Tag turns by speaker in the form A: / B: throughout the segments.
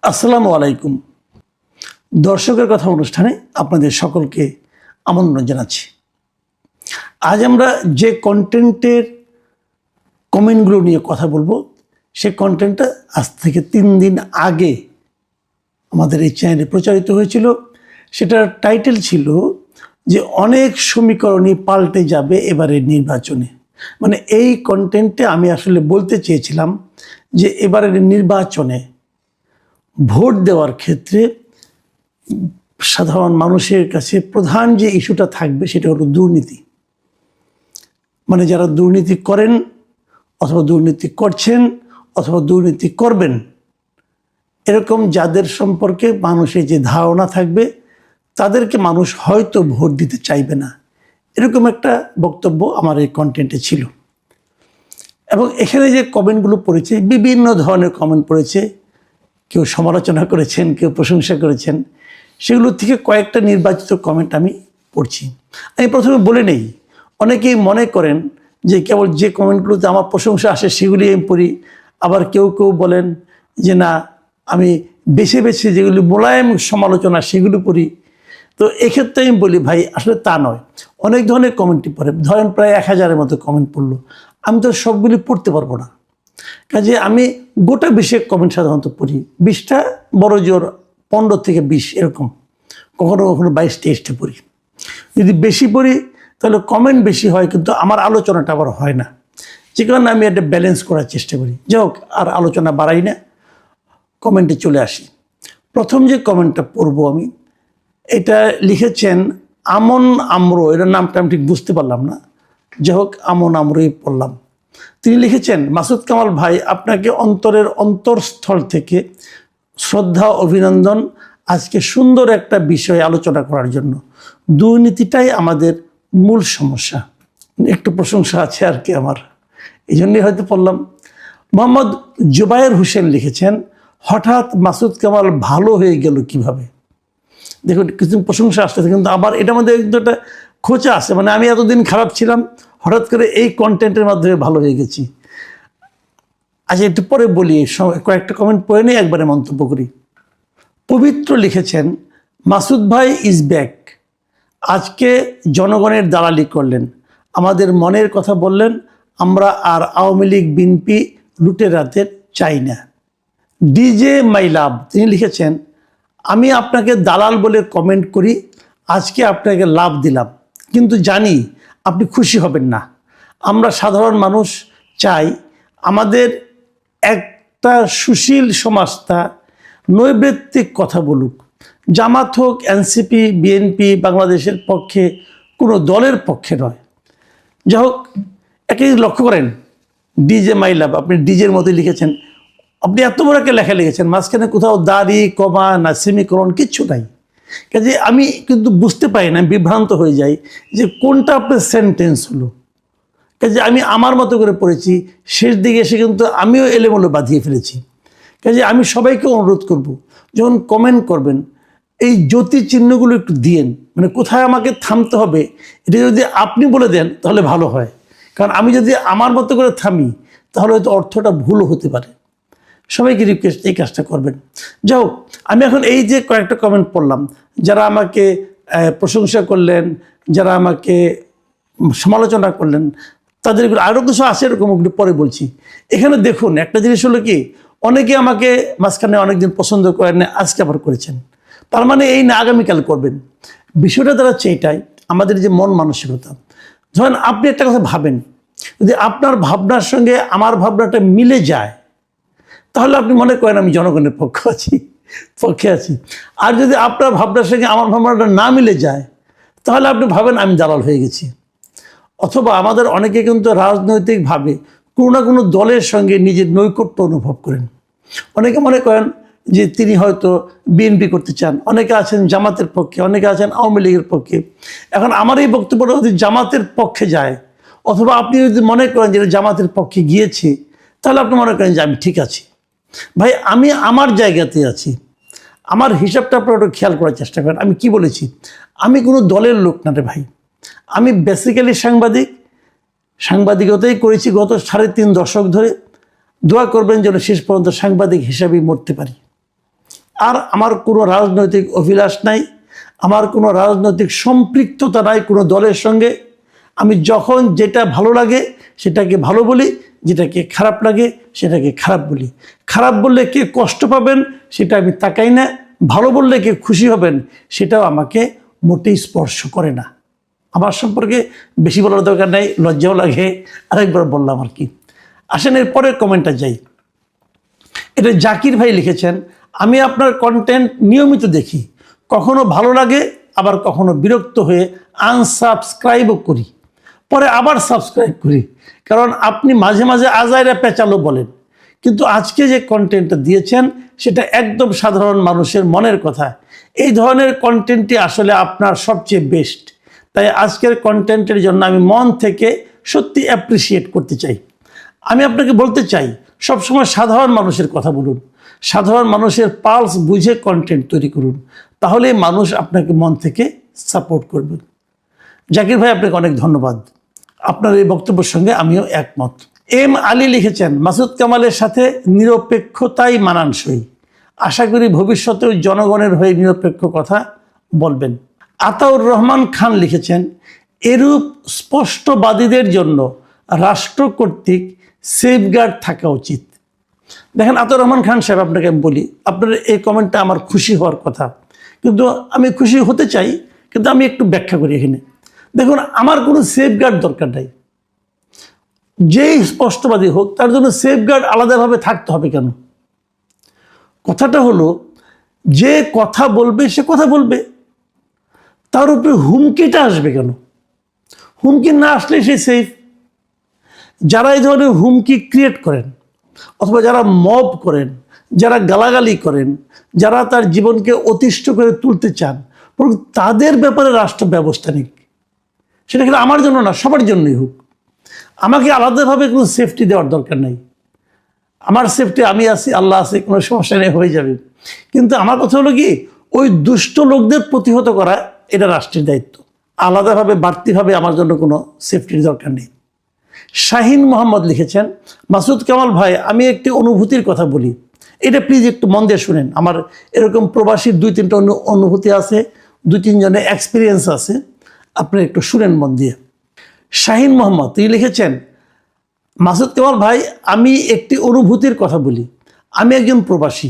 A: আসসালামু আলাইকুম। দর্শকের কথা অনুষ্ঠানে আপনাদের সকলকে আমন্ত্রণ জানাচ্ছি। আজ আমরা যে কন্টেন্টের কমেন্টগুলো নিয়ে কথা বলবো, সেই কন্টেন্টটা আজ থেকে 3 দিন আগে আমাদের এই চ্যানেলে প্রচারিত হয়েছিল। সেটার টাইটেল ছিল যে অনেক সমীকরণই পাল্টে যাবে এবারের নির্বাচনে। মানে এই কন্টেন্টে আমি আসলে বলতে চেয়েছিলাম যে এবারের নির্বাচনে ভোট দেওয়ার ক্ষেত্রে সাধারণ মানুষের কাছে প্রধান যে ইস্যুটা থাকবে সেটা হলো দুর্নীতি। মানে যারা দুর্নীতি করেন অথবা দুর্নীতি করছেন অথবা দুর্নীতি করবেন, এরকম যাদের সম্পর্কে মানুষের যে ধারণা থাকবে তাদেরকে মানুষ হয়তো ভোট দিতে চাইবে না, এরকম একটা বক্তব্য আমার এই কন্টেন্টে ছিল। এবং এখানে যে কমেন্টগুলো পড়েছে, বিভিন্ন ধরনের কমেন্ট পড়েছে। কেউ সমালোচনা করেছেন, কেউ প্রশংসা করেছেন। সেগুলোর থেকে কয়েকটা নির্বাচিত কমেন্ট আমি পড়ছি। আমি প্রথমে বলে নেই, অনেকেই মনে করেন যে কেবল যে কমেন্টগুলোতে আমার প্রশংসা আসে সেগুলি আমি পড়ি। আবার কেউ কেউ বলেন যে না, আমি বেছে বেছে যেগুলি মোলায়েম সমালোচনা সেগুলো পড়ি। তো এক্ষেত্রে আমি বলি ভাই, আসলে তা নয়। অনেক ধরনের কমেন্টই পড়ে, ধরেন প্রায় 1000-এর মতো কমেন্ট পড়লো। আমি তো সবগুলি পড়তে পারবো না, কাজে আমি গোটা 20 কমেন্ট সাধারণত পড়ি। 20টা বড় জোর 15 থেকে 20 এরকম, কখনো কখনো 22-23টা পড়ি। যদি বেশি পড়ি তাহলে কমেন্ট বেশি হয়, কিন্তু আমার আলোচনাটা আবার হয় না। যে কারণে আমি একটা ব্যালেন্স করার চেষ্টা করি। যাই হোক, আর আলোচনা বাড়াই না, কমেন্টে চলে আসি। প্রথম যে কমেন্টটা পড়বো আমি, এটা লিখেছেন আমন আমরো। এটার নামটা আমি ঠিক বুঝতে পারলাম না, যাই হোক আমন আমরোই পড়লাম। তিনি লিখেছেন, মাসুদ কামাল ভাই, আপনাকে অন্তরের অন্তরস্থল থেকে শ্রদ্ধা, অভিনন্দন আজকে সুন্দর একটা বিষয় আলোচনা করার জন্য। দুর্নীতিটাই আমাদের মূল সমস্যা। একটু প্রশংসা আছে আর কি আমার, এই জন্যই হয়তো পড়লাম। মোহাম্মদ জুবায়ের হোসেন লিখেছেন, হঠাৎ মাসুদ কামাল ভালো হয়ে গেল কিভাবে। দেখুন, কিছু প্রশংসা আসতেছে, কিন্তু আবার এটার মধ্যে একটা খোঁচা আছে। মানে আমি এতদিন খারাপ ছিলাম, হঠাৎ করে এই কন্টেন্টের মাধ্যমে ভালো হয়ে গেছি। আচ্ছা, একটু পরে বলি, কয়েকটা কমেন্ট পড়ে নিয়ে একবারে মন্তব্য করি। পবিত্র লিখেছেন, মাসুদ ভাই ইজ ব্যাক। আজকে জনগণের দালালি করলেন, আমাদের মনের কথা বললেন। আমরা আর আওয়ামী লীগ বিএনপি লুটেরাদের চাই না। ডিজে মাই লাভ, তিনি লিখেছেন, আমি আপনাকে দালাল বলে কমেন্ট করি, আজকে আপনাকে লাভ দিলাম, কিন্তু জানি আপনি খুশি হবেন না। আমরা সাধারণ মানুষ চাই আমাদের একটা সুশীল সমাজটা নৈবেত্তিক কথা বলুক। জামাত হোক, এনসিপি, বিএনপি বাংলাদেশের পক্ষে, কোনো দলের পক্ষে নয়। যাই হোক, একে লক্ষ্য করেন, ডিজে মাই লাভ, আপনি ডিজের মধ্যে লিখেছেন। আপনি এত বড় একটা লেখা লিখেছেন, মাঝখানে কোথাও দাড়ি, কমা না সেমিকোলন কিচ্ছু নাই। কাজে আমি কিন্তু বুঝতে পারি না, বিভ্রান্ত হয়ে যাই যে কোনটা আপনার সেন্টেন্স হলো। কাজে আমি আমার মতো করে পড়েছি, শেষ দিকে এসে কিন্তু আমিও এলোমেলো বাঁধিয়ে ফেলেছি। কাজে আমি সবাইকে অনুরোধ করব, যখন কমেন্ট করবেন এই জ্যোতি চিহ্নগুলো একটু দিয়েন। মানে কোথায় আমাকে থামতে হবে এটা যদি আপনি বলে দেন তাহলে ভালো হয়। কারণ আমি যদি আমার মতো করে থামি তাহলে হয়তো অর্থটা ভুলও হতে পারে। সবাইকে রিকোয়েস্ট, এই কাজটা করবেন। যাও, আমি এখন এই যে কয়েকটা কমেন্ট পড়লাম, যারা আমাকে প্রশংসা করলেন, যারা আমাকে সমালোচনা করলেন, তাদের আরও কিছু আছে, এরকম পরে বলছি। এখানে দেখুন, একটা জিনিস হলো কি, অনেকে আমাকে মাঝখানে অনেকদিন পছন্দ করেন না, আজকে আবার করেছেন। তার মানে এই না আগামীকাল করবেন। বিষয়টা দাঁড়াচ্ছে এটাই, আমাদের যে মন মানসিকতা। ধরেন আপনি একটা কথা ভাবেন, যদি আপনার ভাবনার সঙ্গে আমার ভাবনাটা মিলে যায় তাহলে আপনি মনে করেন আমি জনগণের পক্ষে আছি। আর যদি আপনার ভাবনার সঙ্গে আমার ভাবনাটা না মিলে যায় তাহলে আপনি ভাবেন আমি দালাল হয়ে গেছি। অথবা আমাদের অনেকে কিন্তু রাজনৈতিকভাবে কোনো না কোনো দলের সঙ্গে নিজের নৈকট্য অনুভব করেন। অনেকে মনে করেন যে তিনি হয়তো বিএনপি করতে চান, অনেকে আছেন জামাতের পক্ষে, অনেকে আছেন আওয়ামী লীগের পক্ষে। এখন আমার এই বক্তব্যটা যদি জামাতের পক্ষে যায়, অথবা আপনি যদি মনে করেন যে জামাতের পক্ষে গিয়েছে, তাহলে আপনি মনে করেন যে আমি ঠিক আছি। ভাই, আমি আমার জায়গাতে আছি, আমার হিসাবটা আপনারা একটু খেয়াল করার চেষ্টা করেন। আমি কি বলেছি, আমি কোনো দলের লোক না রে ভাই। আমি বেসিক্যালি সাংবাদিকতাই করেছি গত 3.5 দশক ধরে। দোয়া করবেন যেন শেষ পর্যন্ত সাংবাদিক হিসাবেই মরতে পারি। আর আমার কোনো রাজনৈতিক অভিলাষ নাই, আমার কোনো রাজনৈতিক সম্পৃক্ততা নাই কোনো দলের সঙ্গে। আমি যখন যেটা ভালো লাগে সেটাকে ভালো বলি, যেটাকে খারাপ লাগে সেটাকে খারাপ বলি। খারাপ বললে কে কষ্ট পাবেন সেটা আমি তাকাই না, ভালো বললে কে খুশি হবেন সেটাও আমাকে মোটেই স্পর্শ করে না। আমার সম্পর্কে বেশি বলার দরকার নাই, লজ্জাও লাগে, আরেকবার বললাম আর কি। আসেন এর পরের কমেন্টটা যাই। এটা জাকির ভাই লিখেছেন, আমি আপনার কন্টেন্ট নিয়মিত দেখি, কখনো ভালো লাগে আবার কখনো বিরক্ত হয়ে আনসাবস্ক্রাইবও করি, পরে আবার সাবস্ক্রাইব করি, কারণ আপনি মাঝে মাঝে আজাইরা পেঁচালো বলেন, কিন্তু আজকে যে কন্টেন্টটা দিয়েছেন সেটা একদম সাধারণ মানুষের মনের কথা। এই ধরনের কন্টেন্টটি আসলে আপনার সবচেয়ে বেস্ট। তাই আজকের কন্টেন্টের জন্য আমি মন থেকে সত্যি অ্যাপ্রিসিয়েট করতে চাই। আমি আপনাকে বলতে চাই, সবসময় সাধারণ মানুষের কথা বলুন, সাধারণ মানুষের পালস বুঝে কন্টেন্ট তৈরি করুন, তাহলে মানুষ আপনাকে মন থেকে সাপোর্ট করবে। জাকির ভাই, আপনাকে অনেক ধন্যবাদ। আপনার এই বক্তব্যের সঙ্গে আমিও একমত। এম আলী লিখেছেন, মাসুদ কামালের সাথে নিরপেক্ষতাই মানানসই, আশা করি ভবিষ্যতেও জনগণের হয়ে নিরপেক্ষ কথা বলবেন। আতাউর রহমান খান লিখেছেন, এরূপ স্পষ্টবাদীদের জন্য রাষ্ট্র কর্তৃক সেফগার্ড থাকা উচিত। দেখেন আতাউর রহমান খান সাহেব, আপনাকে আমি বলি, আপনার এই কমেন্টটা আমার খুশি হওয়ার কথা, কিন্তু আমি খুশি হতে চাই, কিন্তু আমি একটু ব্যাখ্যা করি এখানে। দেখুন, আমার কোনো সেফগার্ড দরকার নাই। যেই স্পষ্টবাদী হোক তার জন্য সেফগার্ড আলাদাভাবে থাকতে হবে কেন? কথাটা হলো, যে কথা বলবে সে কথা বলবে, তার উপরে হুমকিটা আসবে কেন? হুমকি না আসলে সে সেফ। যারা এই ধরনের হুমকি ক্রিয়েট করেন অথবা যারা মব করেন, যারা গালাগালি করেন, যারা তার জীবনকে অতিষ্ঠ করে তুলতে চান, বরং তাদের ব্যাপারে রাষ্ট্র ব্যবস্থা নিক। সেটা কিন্তু আমার জন্য না, সবার জন্যই হোক। আমাকে আলাদাভাবে কোনো সেফটি দেওয়ার দরকার নেই। আমার সেফটি আমি আছি, আল্লাহ আছে, কোনো সমস্যা নেই, হয়ে যাবে। কিন্তু আমার কথা হলো কি, ওই দুষ্ট লোকদের প্রতিহত করা এটা রাষ্ট্রের দায়িত্ব। আলাদাভাবে বাড়তিভাবে আমার জন্য কোনো সেফটির দরকার নেই। শাহিন মোহাম্মদ লিখেছেন, মাসুদ কামাল ভাই, আমি একটি অনুভূতির কথা বলি, এটা প্লিজ একটু মন দিয়ে শুনেন। আমার এরকম প্রবাসীর 2-3টা অনুভূতি আছে, 2-3 জনের এক্সপিরিয়েন্স আছে, আপনারা একটু শুনেন মন দিয়ে। শাহিন মোহাম্মদ তিনি লিখেছেন, মাসুদ কামাল ভাই, আমি একটি অনুভূতির কথা বলি। আমি একজন প্রবাসী।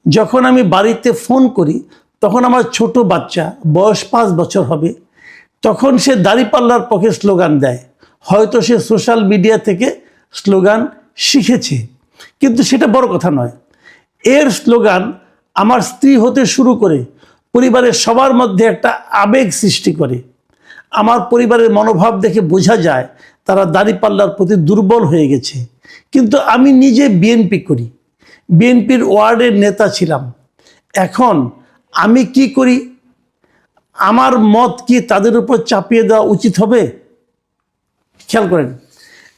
A: যখন আমি বাড়িতে ফোন করি তখন আমার ছোট বাচ্চা, বয়স 5 বছর হবে, তখন সে দাঁড়িপাল্লার পক্ষে স্লোগান দেয়। হয়তো সে সোশ্যাল মিডিয়া থেকে স্লোগান শিখেছে, কিন্তু সেটা বড় কথা নয়। এর স্লোগান আমার স্ত্রী হতে শুরু করে পরিবারের সবার মধ্যে একটা আবেগ সৃষ্টি করে। আমার পরিবারের মনোভাব দেখে বোঝা যায় তারা দাঁড়িপাল্লার প্রতি দুর্বল হয়ে গেছে। কিন্তু আমি নিজে বিএনপি করি, বিএনপির ওয়ার্ডের নেতা ছিলাম। এখন আমি কি করি? আমার মত কি তাদের উপর চাপিয়ে দেওয়া উচিত হবে? খেয়াল করেন,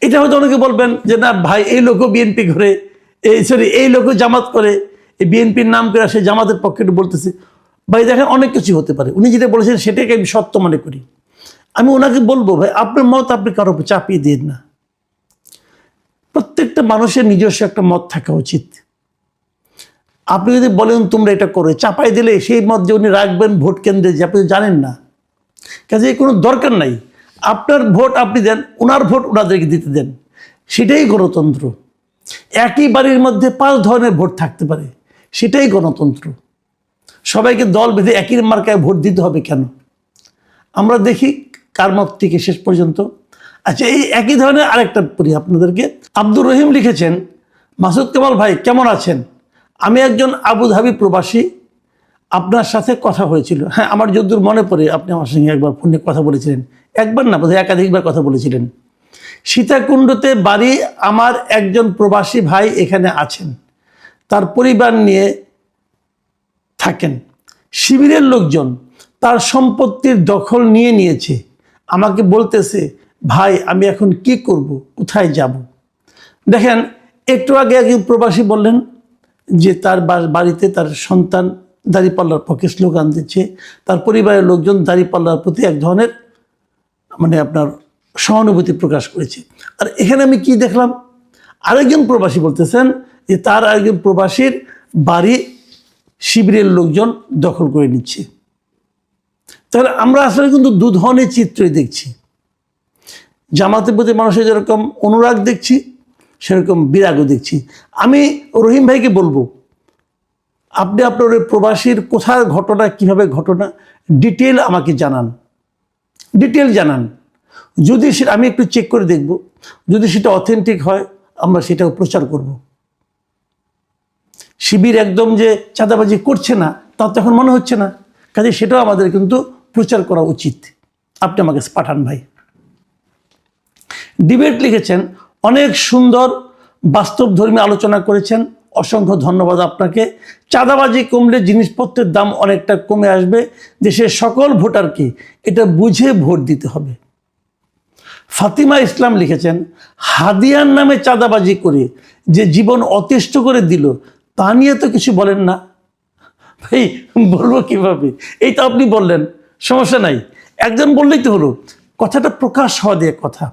A: এটা হয়তো অনেকে বলবেন যে না ভাই, এই লোকও বিএনপি করে, এই লোকও জামাত করে, এই বিএনপির নাম করে সে জামাতের পক্ষে বলতেছে। ভাই দেখেন, অনেক কিছু হতে পারে, উনি যেটা বলেছেন সেটাকে আমি সত্য মনে করি। আমি ওনাকে বলবো, ভাই আপনার মত আপনি কারোর উপর চাপিয়ে দিন না। প্রত্যেকটা মানুষের নিজস্ব একটা মত থাকা উচিত। আপনি যদি বলেন তোমরা এটা করে, চাপাই দিলে সেই মত যে উনি রাখবেন ভোট কেন্দ্রে, যে আপনি জানেন না, কাজে কোনো দরকার নাই। আপনার ভোট আপনি দেন, ওনার ভোট ওনাদেরকে দিতে দেন, সেটাই গণতন্ত্র। একই বাড়ির মধ্যে 5 ধরনের ভোট থাকতে পারে, সেটাই গণতন্ত্র। সবাইকে দল বেঁধে একই মার্কায় ভোট দিতে হবে কেন? আমরা দেখি কার মত থেকে শেষ পর্যন্ত। আচ্ছা, এই একই ধরনের আরেকটা পড়ি আপনাদেরকে। আব্দুর রহিম লিখেছেন, মাসুদ কামাল ভাই কেমন আছেন? আমি একজন আবুধাবি প্রবাসী, আপনার সাথে কথা হয়েছিল। হ্যাঁ, আমার যদ্দূর মনে পড়ে আপনি আমার সঙ্গে একবার ফোনে কথা বলেছিলেন, একবার না বোধহয় একাধিকবার কথা বলেছিলেন। সীতাকুণ্ডতে বাড়ি, আমার একজন প্রবাসী ভাই এখানে আছেন, তার পরিবার নিয়ে থাকেন। শিবিরের লোকজন তার সম্পত্তির দখল নিয়ে নিয়েছে। আমাকে বলতেছে, ভাই আমি এখন কি করব, কোথায় যাব? দেখেন, একটু আগে একজন প্রবাসী বললেন যে তার বাড়িতে তার সন্তান দাঁড়িপাল্লার পক্ষে স্লোগান দিচ্ছে, তার পরিবারের লোকজন দাঁড়িপাল্লার প্রতি এক ধরনের আপনার সহানুভূতি প্রকাশ করেছে। আর এখানে আমি কি দেখলাম, আরেকজন প্রবাসী বলতেছেন যে তার আরেকজন প্রবাসীর বাড়ি শিবিরের লোকজন দখল করে নিচ্ছে। তাহলে আমরা আসলে কিন্তু দু ধরনের চিত্রই দেখছি। জামাতের প্রতি মানুষের যেরকম অনুরাগ দেখছি, সেরকম বিরাগও দেখছি। আমি রহিম ভাইকে বলবো, আপনি আপনার ওই প্রবাসীর কোথার ঘটনা, কিভাবে ঘটনা, ডিটেল আমাকে জানান, ডিটেল জানান। যদি সেটা আমি একটু চেক করে দেখব, যদি সেটা অথেন্টিক হয় আমরা সেটাও প্রচার করব। শিবির একদম যে চাঁদাবাজি করছে না তা তো এখন মনে হচ্ছে না, কাজে সেটাও আমাদের কিন্তু প্রচার করা উচিত। আপনি আমাকে পাঠান ভাই। ডিবেট লিখেছেন, অনেক সুন্দর বাস্তবধর্মী আলোচনা করেছেন, অসংখ্য ধন্যবাদ আপনাকে। চাঁদাবাজি কমলে জিনিসপত্রের দাম অনেকটা কমে আসবে, দেশের সকল ভোটারকে এটা বুঝে ভোট দিতে হবে। ফাতিমা ইসলাম লিখেছেন, হাদিয়ার নামে চাঁদাবাজি করে যে জীবন অতিষ্ঠ করে দিল তা নিয়ে তো কিছু বলেন না। ভাই বলবো কিভাবে? এই তো আপনি বললেন, সমস্যা নাই, একজন বললেই তো হলো। কথাটা প্রকাশ হওয়া দিয়ে কথা।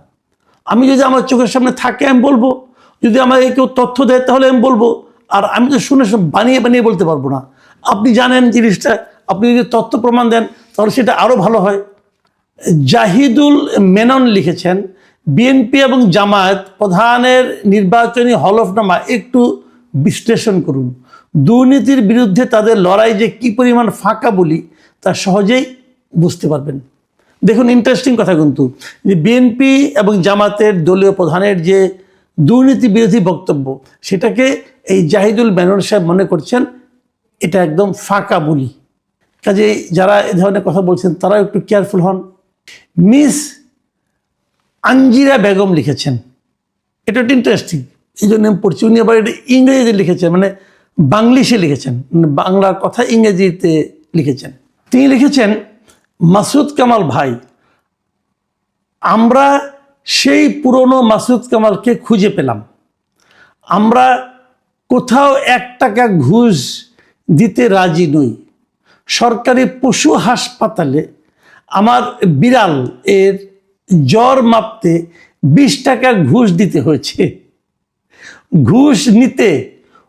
A: আমি যদি আমার চোখের সামনে থাকে আমি বলবো, যদি আমাকে কেউ তথ্য দেয় তাহলে আমি বলবো, আর আমি তো শুনে বানিয়ে বানিয়ে বলতে পারবো না। আপনি জানেন জিনিসটা, আপনি যদি তথ্য প্রমাণ দেন তাহলে সেটা আরও ভালো হয়। জাহিদুল মেনন লিখেছেন, বিএনপি এবং জামায়াত প্রধানের নির্বাচনী হলফনামা একটু বিশ্লেষণ করুন। দুর্নীতির বিরুদ্ধে তাদের লড়াই যে কী পরিমাণ ফাঁকা বলি তা সহজেই বুঝতে পারবেন। দেখুন, ইন্টারেস্টিং কথা কিন্তু, যে বিএনপি এবং জামাতের দলীয় প্রধানের যে দুর্নীতি বিরোধী বক্তব্য, সেটাকে এই জাহিদুল মেনন সাহেব মনে করছেন এটা একদম ফাঁকা বলি। কাজে যারা এ ধরনের কথা বলছেন তারা একটু কেয়ারফুল হন। মিস আঞ্জিরা বেগম লিখেছেন, এটা একটু ইন্টারেস্টিং, এই জন্য আমি পড়ছি। উনি আবার এটা ইংরেজিতে লিখেছেন, মানে বাংলিশে লিখেছেন, মানে বাংলার কথা ইংরেজিতে লিখেছেন। তিনি লিখেছেন, মাসুদ কামাল ভাই, আমরা সেই পুরনো মাসুদ কামালকে খুঁজে পেলাম। আমরা কোথাও 1 টাকা ঘুষ দিতে রাজি নই। সরকারি পশু হাসপাতালে আমার বিড়াল এর জ্বর মাপতে 20 টাকা ঘুষ দিতে হয়েছে। ঘুষ নিতে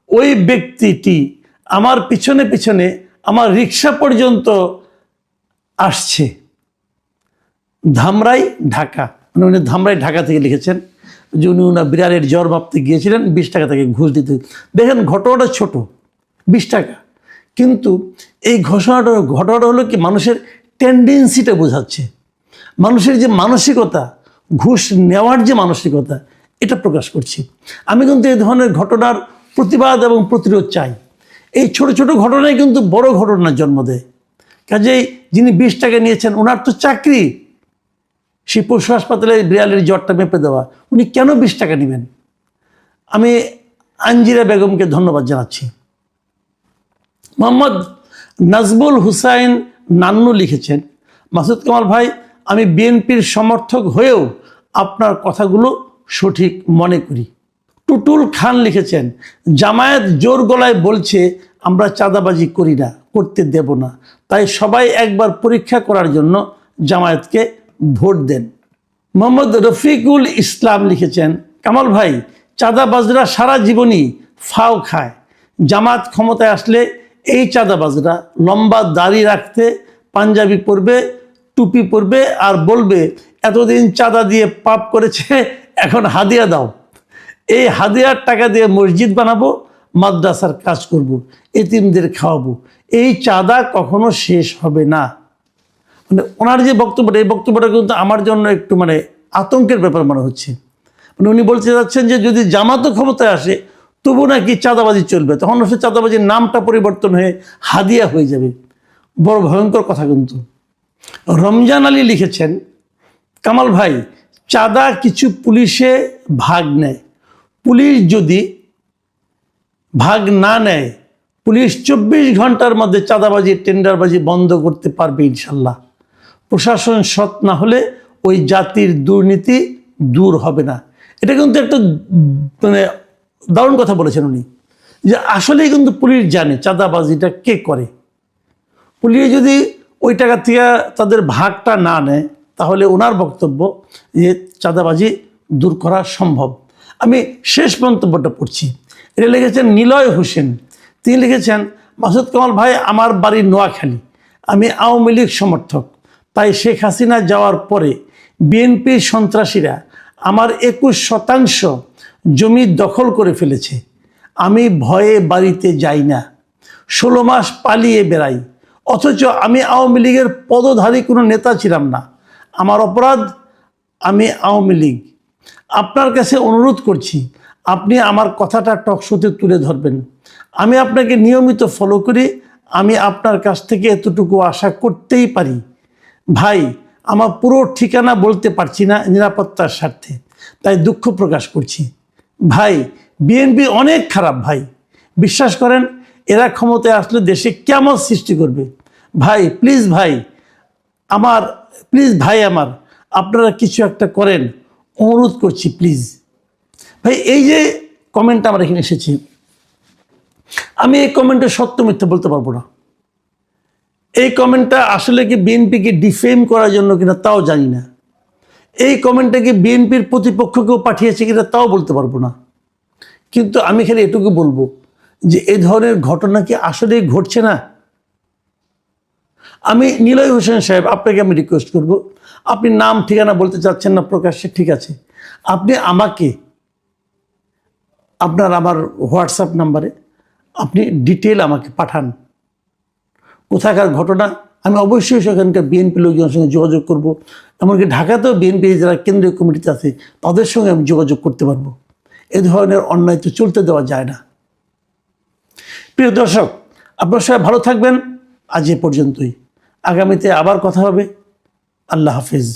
A: ওই ব্যক্তিটি আমার পিছনে পিছনে আমার রিক্সা পর্যন্ত আসছে। ধামরাই, ঢাকা। উনি ধামরাই, ঢাকা থেকে লিখেছেন যে উনি ওনার বিড়ালের জ্বর মাপতে গিয়েছিলেন, 20 টাকা থেকে ঘুষ দিতে। দেখেন ঘটনাটা ছোট, 20 টাকা, কিন্তু এই ঘটনাটা হলো কি মানুষের টেন্ডেন্সিটা বোঝাচ্ছে, মানুষের যে মানসিকতা, ঘুষ নেওয়ার যে মানসিকতা, এটা প্রকাশ করছি। আমি কিন্তু এই ধরনের ঘটনার প্রতিবাদ এবং প্রতিরোধ চাই। এই ছোট ছোট ঘটনায় কিন্তু বড় ঘটনার জন্ম দেয়। কাজেই যিনি 20 টাকা নিয়েছেন, ওনার তো চাকরি সেই পশু হাসপাতালে বিড়ালের জ্বরটা মেপে দেওয়া, উনি কেন 20 টাকা নেবেন? আমি আঞ্জিরা বেগমকে ধন্যবাদ জানাচ্ছি। মোহাম্মদ নাজবুল হুসাইন নান্নু লিখেছেন, মাসুদ কামাল ভাই, আমি বিএনপির সমর্থক হয়েও আপনার কথাগুলো সঠিক মনে করি। টুটুল খান লিখেছেন, জামায়াত জোর গলায় বলছে আমরা চাঁদাবাজি করি না, করতে দেব না, তাই সবাই একবার পরীক্ষা করার জন্য জামায়াতকে ভোট দেন। মোহাম্মদ রফিকুল ইসলাম লিখেছেন, কামাল ভাই, চাঁদাবাজরা সারা জীবনই ফাও খায়। জামাত ক্ষমতায় আসলে এই চাঁদাবাজরা লম্বা দাড়ি রাখতে, পাঞ্জাবি পরবে, টুপি পরবে আর বলবে এতদিন চাঁদা দিয়ে পাপ করেছে, এখন হাদিয়া দাও। এই হাদিয়ার টাকা দিয়ে মসজিদ বানাবো, মাদ্রাসার কাজ করব, এতিমদের খাওয়াবো। এই চাঁদা কখনো শেষ হবে না। মানে ওনার যে বক্তব্যটা, এই বক্তব্যটা কিন্তু আমার জন্য একটু মানে আতঙ্কের ব্যাপার মনে হচ্ছে। মানে উনি বলতে যাচ্ছেন যে যদি জামাতও ক্ষমতায় আসে তবু নাকি চাঁদাবাজি চলবে, তখন সে চাঁদাবাজির নামটা পরিবর্তন হয়ে হাদিয়া হয়ে যাবে। বড় ভয়ঙ্কর কথা কিন্তু। রমজান আলী লিখেছেন, কামাল ভাই, চাঁদা কিছু পুলিশে ভাগ নেয়, পুলিশ যদি ভাগ না নেয়, পুলিশ 24 ঘন্টার মধ্যে চাঁদাবাজি, টেন্ডারবাজি বন্ধ করতে পারবে ইনশাল্লাহ। প্রশাসন সৎ না হলে ওই জাতির দুর্নীতি দূর হবে না। এটা কিন্তু একটা মানে দারুণ কথা বলেছেন উনি, যে আসলেই কিন্তু পুলিশ জানে চাঁদাবাজিটা কে করে। পুলিশ যদি ওই টাকা থেকে তাদের ভাগটা না নেয় তাহলে ওনার বক্তব্য যে চাঁদাবাজি দূর করা সম্ভব। আমি শেষ মন্তব্যটা পড়ছি, এটা লিখেছেন নিলয় হোসেন। তিনি লিখেছেন, মাসুদ কামাল ভাই, আমার বাড়ি নোয়াখালী, আমি আওয়ামী লীগ সমর্থক, তাই শেখ হাসিনা যাওয়ার পরে বিএনপির সন্ত্রাসীরা আমার 21% জমি দখল করে ফেলেছে। আমি ভয়ে বাড়িতে যাই না, 16 মাস পালিয়ে বেড়াই, অথচ আমি আওয়ামী লীগের পদধারী কোনো নেতা ছিলাম না। আমার অপরাধ, আমি আওয়ামী লীগ। আপনার কাছে অনুরোধ করছি, আপনি আমার কথাটা টকশোতে তুলে ধরবেন। আমি আপনাকে নিয়মিত ফলো করি, আমি আপনার কাছ থেকে এতটুকু আশা করতেই পারি। ভাই, আমার পুরো ঠিকানা বলতে পারছি না নিরাপত্তার স্বার্থে, তাই দুঃখ প্রকাশ করছি। ভাই, বিএনপি অনেক খারাপ ভাই, বিশ্বাস করেন এরা ক্ষমতায় আসলে দেশে কেমন সৃষ্টি করবে। ভাই প্লিজ, ভাই আমার, প্লিজ ভাই আমার, আপনারা কিছু একটা করেন, অনুরোধ করছি প্লিজ। ভাই, এই যে কমেন্টটা আমার এখানে এসেছে, আমি এই কমেন্টে সত্য মিথ্যা বলতে পারবো না। এই কমেন্টটা আসলে কি বিএনপিকে ডিফেম করার জন্য কিনা তাও জানি না। এই কমেন্টটা কি বিএনপির প্রতিপক্ষকেও পাঠিয়েছে কিনা তাও বলতে পারবো না। কিন্তু আমি খালি এটুকু বলবো যে এই ধরনের ঘটনা কি আসলেই ঘটছে না? আমি নিলয় হোসেন সাহেব, আপনাকে আমি রিকোয়েস্ট করব, আপনি নাম ঠিকানা বলতে চাচ্ছেন না প্রকাশ্যে, ঠিক আছে, আপনি আমাকে আমার হোয়াটসঅ্যাপ নাম্বারে আপনি ডিটেল আমাকে পাঠান, কোথাকার ঘটনা। আমি অবশ্যই সেখানকার বিএনপি লোকজনের সঙ্গে যোগাযোগ করব, এমনকি ঢাকাতেও বিএনপি যারা কেন্দ্রীয় কমিটিতে আছে তাদের সঙ্গে আমি যোগাযোগ করতে পারবো। এ ধরনের অন্যায় তো চলতে দেওয়া যায় না। প্রিয় দর্শক, আপনারা সবাই ভালো থাকবেন। আজ এ পর্যন্তই, আগামীতে আবার কথা হবে। আল্লাহ হাফিজ।